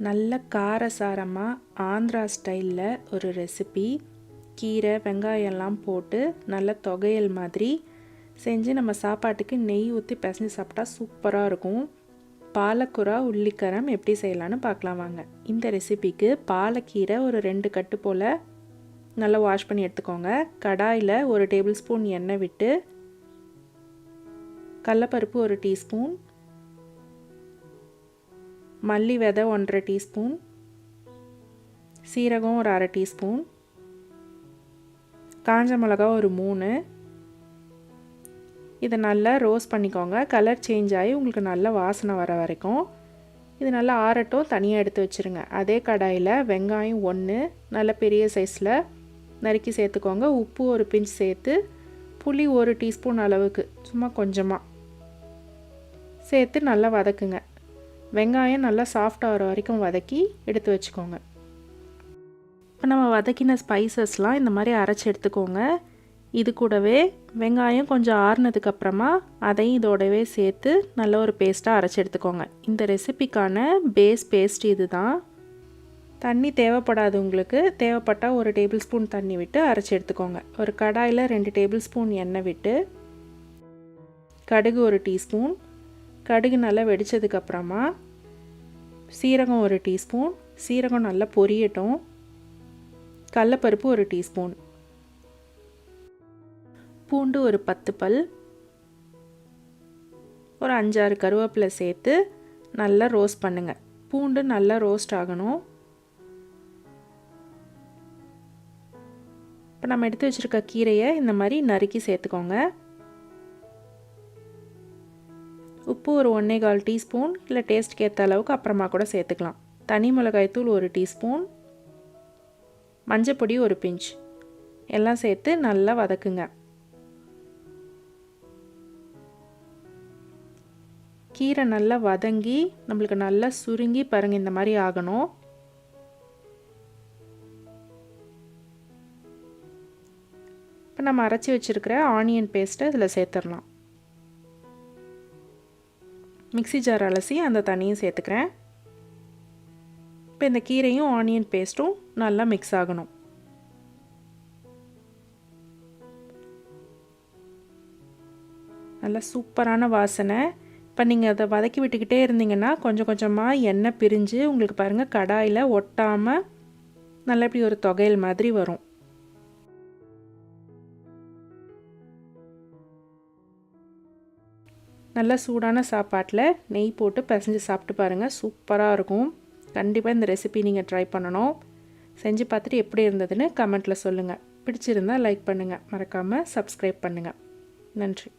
நல்ல காரசாரமாக ஆந்திரா ஸ்டைலில் ஒரு ரெசிபி. கீரை வெங்காயம்லாம் போட்டு நல்ல தொகையல் மாதிரி செஞ்சு நம்ம சாப்பாட்டுக்கு நெய் ஊற்றி பிசைஞ்சு சாப்பிட்டா சூப்பராக இருக்கும். பாலக்கூரா உள்ளிக்கரம் எப்படி செய்யலான்னு பார்க்கலாம் வாங்க. இந்த ரெசிபிக்கு பாலக்கீரை ஒரு 2 கட்டு போல் நல்லா வாஷ் பண்ணி எடுத்துக்கோங்க. கடாயில் 1 டேபிள் ஸ்பூன் எண்ணெய் விட்டு கடலைப்பருப்பு 1 டீஸ்பூன், மல்லி விதை 1.5 டீஸ்பூன், சீரகம் ஒரு 1/2 டீஸ்பூன், காஞ்ச மிளகா ஒரு 3. இதை நல்லா ரோஸ்ட் பண்ணிக்கோங்க. கலர் சேஞ்ச் ஆகி உங்களுக்கு நல்ல வாசனை வர வரைக்கும் இது நல்லா ஆறட்டும், தனியாக எடுத்து வச்சுருங்க. அதே கடாயில் வெங்காயம் 1 நல்ல பெரிய சைஸில் நறுக்கி சேர்த்துக்கோங்க. உப்பு ஒரு பிஞ்ச் சேர்த்து புளி 1 டீஸ்பூன் அளவுக்கு சும்மா கொஞ்சமாக சேர்த்து நல்லா வதக்குங்க. வெங்காயம் நல்லா சாஃப்டாக வர வரைக்கும் வதக்கி எடுத்து வச்சுக்கோங்க. இப்போ நம்ம வதக்கின ஸ்பைசஸ்லாம் இந்த மாதிரி அரைச்சி எடுத்துக்கோங்க. இது கூடவே வெங்காயம் கொஞ்சம் ஆறுனதுக்கப்புறமா அதையும் இதோடவே சேர்த்து நல்ல ஒரு பேஸ்ட்டாக அரைச்சி எடுத்துக்கோங்க. இந்த ரெசிபிக்கான பேஸ் பேஸ்ட் இது தான். தண்ணி தேவைப்படாது, உங்களுக்கு தேவைப்பட்டால் 1 டேபிள் ஸ்பூன் தண்ணி விட்டு அரைச்சி எடுத்துக்கோங்க. ஒரு கடாயில் 2 டேபிள் ஸ்பூன் எண்ணெய் விட்டு கடுகு 1 டீஸ்பூன், கடுகு நல்லா வெடித்ததுக்கப்புறமா சீரகம் 1 டீஸ்பூன், சீரகம் நல்லா பொரியட்டும். கடலைப்பருப்பு 1 டீஸ்பூன், பூண்டு ஒரு 10 பல், ஒரு 5-6 கருவேப்பிலை சேர்த்து நல்லா ரோஸ்ட் பண்ணுங்கள். பூண்டு நல்லா ரோஸ்ட் ஆகணும். இப்போ நம்ம எடுத்து வச்சுருக்க கீரையை இந்த மாதிரி நறுக்கி சேர்த்துக்கோங்க. உப்பு ஒரு 1/4 டீஸ்பூன், இல்லை டேஸ்ட்டுக்கு ஏற்ற அளவுக்கு அப்புறமா கூட சேர்த்துக்கலாம். தனி மிளகாய்த்தூள் 1 டீஸ்பூன், மஞ்சப்பொடி ஒரு பிஞ்ச் எல்லாம் சேர்த்து நல்லா வதக்குங்க. கீரை நல்லா வதங்கி நம்மளுக்கு நல்லா சுருங்கி பாருங்கள், இந்த மாதிரி ஆகணும். இப்போ நம்ம அரைச்சி வச்சுருக்கிற ஆனியன் பேஸ்ட்டை இதில் சேர்த்துடலாம். மிக்ஸி ஜார் அலசி அந்த தண்ணியும் சேர்த்துக்கிறேன். இப்போ இந்த கீரையும் ஆனியன் பேஸ்ட்டும் நல்லா மிக்ஸ் ஆகணும். நல்லா சூப்பரான வாசனை. இப்போ நீங்கள் அதை வதக்கி விட்டுக்கிட்டே இருந்தீங்கன்னா கொஞ்சம் கொஞ்சமாக எண்ணெய் பிரிஞ்சு உங்களுக்கு பாருங்கள் கடாயில் ஒட்டாமல் நல்லா இப்படி ஒரு தொகையல் மாதிரி வரும். நல்லா சூடான சாப்பாட்டில் நெய் போட்டு பிசைஞ்சு சாப்பிட்டு பாருங்கள், சூப்பராக இருக்கும். கண்டிப்பாக இந்த ரெசிபி நீங்கள் ட்ரை பண்ணணும். செஞ்சு பார்த்துட்டு எப்படி இருந்ததுன்னு கமெண்ட்டில் சொல்லுங்கள். பிடிச்சிருந்தால் லைக் பண்ணுங்கள், மறக்காமல் சப்ஸ்கிரைப் பண்ணுங்கள். நன்றி.